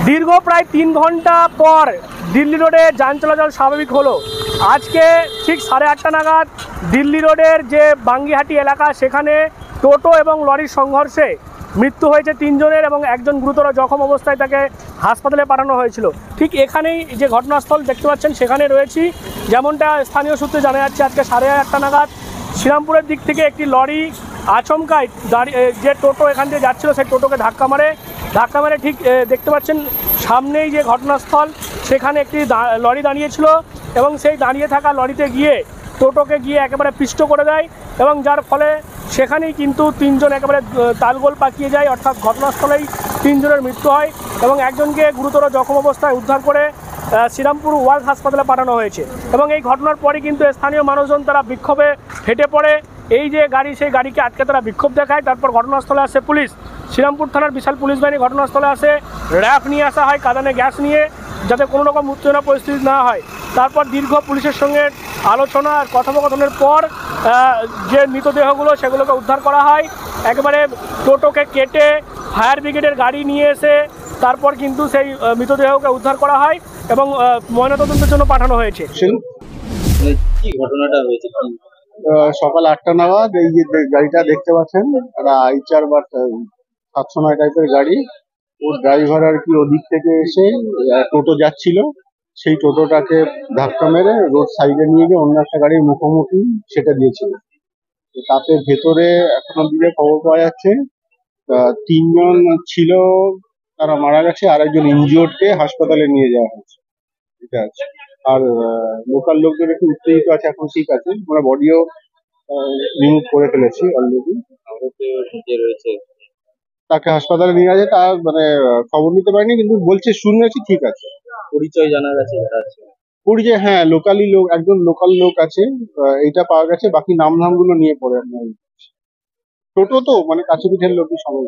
দীর্ঘ প্রায় 3 ঘন্টা পর দিল্লি রোডে যান চলাচল স্বাভাবিক হলো। আজকে ঠিক 8:30 নাগাদ দিল্লি রোডের যে বাঙ্গিহাটি এলাকা, সেখানে টোটো এবং লরির সংঘর্ষে মৃত্যু হয়েছে 3 জনের এবং একজন গুরুতর জখম অবস্থায় তাকে হাসপাতালে পাঠানো হয়েছিল। ঠিক এখানেই যে ঘটনাস্থল দেখতে পাচ্ছেন সেখানে রয়েছি। যেমনটা স্থানীয় সূত্রে জানা যাচ্ছে, আজকে 8:30 নাগাদ শ্রীরামপুরের দিক থেকে একটি লরি আচমকায় যে টোটো এখান দিয়ে যাচ্ছিল সেই টোটোকে ধাক্কা মারে ঠিক দেখতে পাচ্ছেন সামনেই যে ঘটনাস্থল, সেখানে একটি লরি দাঁড়িয়েছিল এবং সেই দাঁড়িয়ে থাকা লরিতে গিয়ে টোটোকে গিয়ে একেবারে পিষ্ট করে দেয় এবং যার ফলে সেখানেই কিন্তু 3 জন একেবারে তালগোল পাকিয়ে যায়, অর্থাৎ ঘটনাস্থলেই 3 জনের মৃত্যু হয় এবং একজনকে গুরুতর জখম অবস্থায় উদ্ধার করে শ্রীরামপুর ওয়ার্ল্ড হাসপাতালে পাঠানো হয়েছে। এবং এই ঘটনার পরই কিন্তু স্থানীয় মানুষজন তারা বিক্ষোভে ফেটে পড়ে। এই যে গাড়ি, সেই গাড়িকে আটকে তারা বিক্ষোভ দেখায়। তারপর ঘটনাস্থলে আসে পুলিশ, শ্রীরামপুর থানার বিশাল পুলিশ বাহিনী ঘটনাস্থলে আসে। র্যাফ নিয়ে আসা হয় কাঁদানে গ্যাস নিয়ে, যাতে কোনো রকম উত্তেজনা পরিস্থিতি না হয়। তারপর দীর্ঘ পুলিশের সঙ্গে আলোচনা আর কথোপকথনের পর যে মৃতদেহগুলো সেগুলোকে উদ্ধার করা হয়। একেবারে টোটোকে কেটে ফায়ার ব্রিগেডের গাড়ি নিয়ে এসে তারপর কিন্তু সেই মৃতদেহকে উদ্ধার করা হয় এবং ময়নাতদন্তের জন্য পাঠানো হয়েছে। কি ঘটনাটা হয়েছে? সকাল 8টা নাগাদ এই যে গাড়িটা দেখতে পাচ্ছেন, একটা আইচার বা 709 টাইপের গাড়ি। ওর ড্রাইভার আর কি ওদিক থেকে এসে টোটো যাচ্ছিল, সেই টোটোটাকে ধাক্কা মেরে রোড সাইডে নিয়ে গিয়ে অন্য একটা গাড়ির মুখোমুখি সেটা দিয়েছিল। তাতে ভেতরে এখনো দিকে খবর পাওয়া যাচ্ছে 3 জন ছিল, তারা মারা গেছে, আর একজন ইনজিওর্ডকে হাসপাতালে নিয়ে যাওয়া হয়েছে। ঠিক আছে। আর লোকাল লোকদের একটু উত্তেজিত আছে, এখন ঠিক আছে, আমরা বডিও রিমুভ করে ফেলেছি অলরেডি। তাকে হাসপাতালে নিয়ে গেছে, তার মানে খবর নিতে পারিনি, কিন্তু বলছে শুনেছি ঠিক আছে। পরিচয় জানা গেছে? পরিচয় হ্যাঁ, লোকালি লোক, একজন লোকাল লোক আছে, এইটা পাওয়া গেছে। বাকি নাম গুলো নিয়ে পড়ে আপনার টোটো তো মানে কাছে পিঠের লোকই সবাই।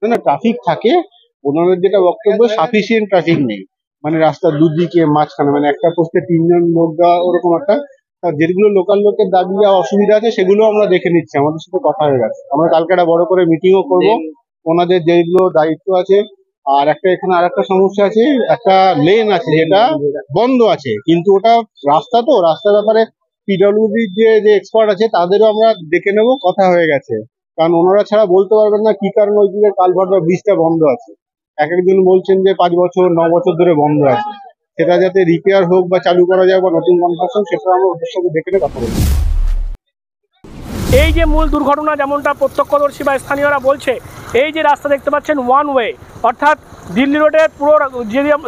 না, ট্রাফিক থাকে, ওনাদের যেটা বক্তব্য সাফিসিয়েন্ট ট্রাফিক নেই, মানে রাস্তার দুদিকে মাঝখানে, মানে একটা পোস্টে 3 জন লোক দেওয়া, ওরকম একটা। যেগুলো লোকাল লোকের দাবি বা অসুবিধা আছে সেগুলো আমরা দেখে নিচ্ছি, আমাদের সাথে কথা হয়ে গেছে। আমরা কালকে একটা বড় করে মিটিংও করবো, ওনাদের যেগুলো দায়িত্ব আছে। আর একটা এখানে আর একটা সমস্যা আছে, একটা লেন আছে যেটা বন্ধ আছে, কিন্তু ওটা রাস্তা, তো রাস্তার ব্যাপারে পিডব্লিউডির যে এক্সপার্ট আছে তাদেরও আমরা দেখে নেবো, কথা হয়ে গেছে। কারণ ওনারা ছাড়া বলতে পারবেন না কি কারণে ওই দিকে কালভার্ট বা ব্রিজটা বন্ধ আছে। একজন বলছেন যে 5 বছর 9 বছর ধরে বন্ধ আছে, সেটা যাতে রিপেয়ার হোক বা চালু করা যায় বা নতুন কনস্ট্রাকশন, সেটা আমরা ওদের সাথে দেখে নিয়ে কথা বলবো। এই যে মূল দুর্ঘটনা, যেমনটা প্রত্যক্ষদর্শী বা স্থানীয়রা বলছে, এই যে রাস্তা দেখতে পাচ্ছেন ওয়ান ওয়ে, অর্থাৎ দিল্লি রোডের পুরো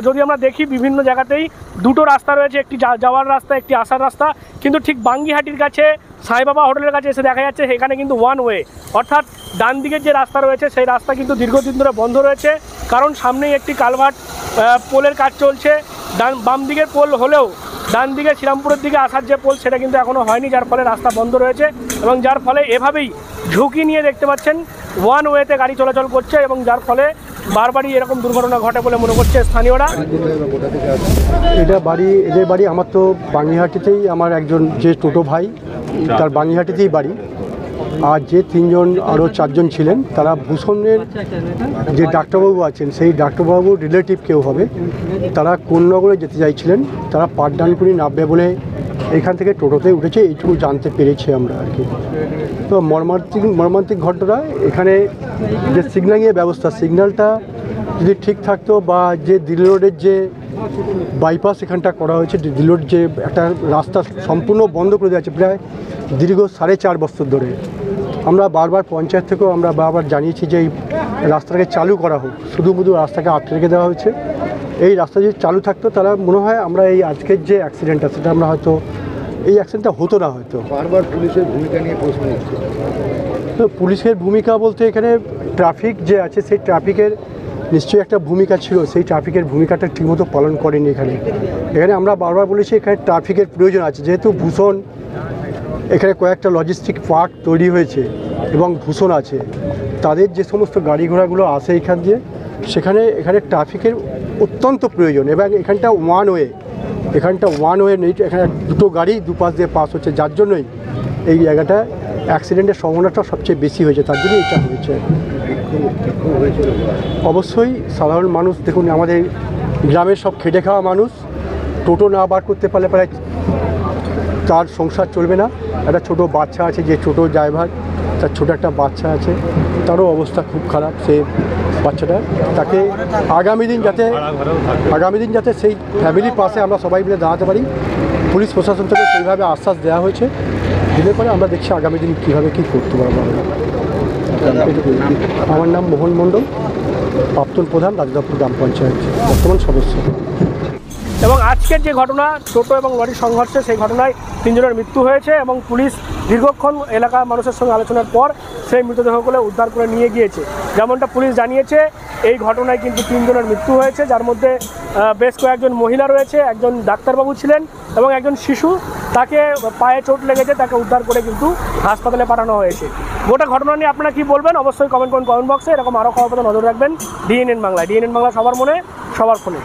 যদি আমরা দেখি বিভিন্ন জায়গাতেই দুটো রাস্তা রয়েছে, একটি যাওয়ার রাস্তা, একটি আসার রাস্তা। কিন্তু ঠিক বাঙ্গিহাটির কাছে সাইবাবা হোটেলের কাছে এসে দেখা যাচ্ছে এখানে কিন্তু ওয়ান ওয়ে, অর্থাৎ ডান দিকের যে রাস্তা রয়েছে সেই রাস্তা কিন্তু দীর্ঘদিন ধরে বন্ধ রয়েছে, কারণ সামনেই একটি কালভার্ট পোলের কাজ চলছে। বাম দিকের পোল হলেও ডান দিকে শ্রীরামপুরের দিকে আসার যে পোল সেটা কিন্তু এখনও হয়নি, যার ফলে রাস্তা বন্ধ রয়েছে এবং যার ফলে এভাবেই ঝুঁকি নিয়ে দেখতে পাচ্ছেন ওয়ান ওয়েতে গাড়ি চলাচল করছে এবং যার ফলে বারবারই এরকম দুর্ঘটনা ঘটে বলে মনে করছে স্থানীয়রা। এদের বাড়ি আমার তো বাঙ্গিহাটিতেই, আমার একজন যে টোটো ভাই তার বাঙ্গিহাটিতেই বাড়ি। আর যে 3 জন আরও 4 জন ছিলেন তারা ভূষণের যে ডাক্তারবাবু আছেন সেই ডাক্তারবাবুর রিলেটিভ কেউ হবে। তারা কোন্নগরে যেতে চাইছিলেন, তারা পাটডানকুনি নামবে বলে এখান থেকে টোটোতে উঠেছে, এইটুকু জানতে পেরেছি আমরা আর কি। তো মর্মান্তিক ঘটনা। এখানে যে সিগন্যালিংয়ের ব্যবস্থা, সিগন্যালটা যদি ঠিক থাকতো, বা যে দিল্লি রোডের যে বাইপাস এখানটা করা হয়েছে, দিল্লি রোড যে একটা রাস্তা সম্পূর্ণ বন্ধ করে দেওয়া আছে প্রায় দীর্ঘ 4.5 বছর ধরে। আমরা বারবার পঞ্চায়েত থেকেও আমরা বারবার জানিয়েছি যে এই রাস্তাটাকে চালু করা হোক, শুধু রাস্তাকে আটকে রেখে দেওয়া হয়েছে। এই রাস্তা যদি চালু থাকতো তাহলে মনে হয় আমরা এই আজকের যে অ্যাক্সিডেন্টটা সেটা আমরা হয়তো এই অ্যাক্সিডেন্টটা হতো না হয়তো। বারবার পুলিশের ভূমিকা নিয়ে প্রশ্ন উঠছে। তো পুলিশের ভূমিকা বলতে এখানে ট্রাফিক যে আছে সেই ট্রাফিকের নিশ্চয়ই একটা ভূমিকা ছিল, সেই ট্রাফিকের ভূমিকাটা ঠিকমতো পালন করেনি এখানে। আমরা বারবার বলেছি এখানে ট্রাফিকের প্রয়োজন আছে, যেহেতু ভূষণ এখানে কয়েকটা লজিস্টিক পার্ক তৈরি হয়েছে এবং ভূষণ আছে, তাদের যে সমস্ত গাড়ি ঘোড়াগুলো আসে এখান দিয়ে, এখানে ট্রাফিকের অত্যন্ত প্রয়োজন। এবং এখানটা ওয়ান ওয়ে নেই, এখানে দুটো গাড়ি দুপাশ দিয়ে পাস হচ্ছে, যার জন্যই এই জায়গাটা অ্যাক্সিডেন্টের সম্ভাবনাটা সবচেয়ে বেশি হয়েছে, তার জন্য এটা হয়েছে। অবশ্যই সাধারণ মানুষ, দেখুন আমাদের গ্রামের সব খেটে খাওয়া মানুষ, টোটো না বার করতে পারলে প্রায় তার সংসার চলবে না। একটা ছোট বাচ্চা আছে, যে ছোটো ড্রাইভার, তার ছোটো একটা বাচ্চা আছে, তারও অবস্থা খুব খারাপ। সে বাচ্চাটা, তাকে আগামী দিন যাতে সেই ফ্যামিলির পাশে আমরা সবাই মিলে দাঁড়াতে পারি, পুলিশ প্রশাসন থেকে সেইভাবে আশ্বাস দেওয়া হয়েছে। দিলে পরে আমরা দেখছি আগামী দিন কীভাবে কী করতে পারবো আমরা। আমার নাম মোহন মণ্ডল, প্রাক্তন প্রধান, রাজদাপুর গ্রাম পঞ্চায়েত, বর্তমান সদস্য। এবং আজকের যে ঘটনা টোটো এবং লরির সংঘর্ষে, সেই ঘটনায় 3 জনের মৃত্যু হয়েছে এবং পুলিশ দীর্ঘক্ষণ এলাকার মানুষের সঙ্গে আলোচনার পর সেই মৃতদেহগুলো উদ্ধার করে নিয়ে গিয়েছে। যেমনটা পুলিশ জানিয়েছে, এই ঘটনায় কিন্তু 3 জনের মৃত্যু হয়েছে, যার মধ্যে বেশ কয়েকজন মহিলা রয়েছে, একজন ডাক্তারবাবু ছিলেন এবং একজন শিশু, তাকে পায়ে চোট লেগেছে, তাকে উদ্ধার করে কিন্তু হাসপাতালে পাঠানো হয়েছে। গোটা ঘটনা নিয়ে আপনারা কী বলবেন অবশ্যই কমেন্ট করুন কমেন্ট বক্সে। এরকম আরও খবর নজর রাখবেন ডিএনএন বাংলায়। ডিএনএন বাংলা সবার মনে, সবার ফোনে।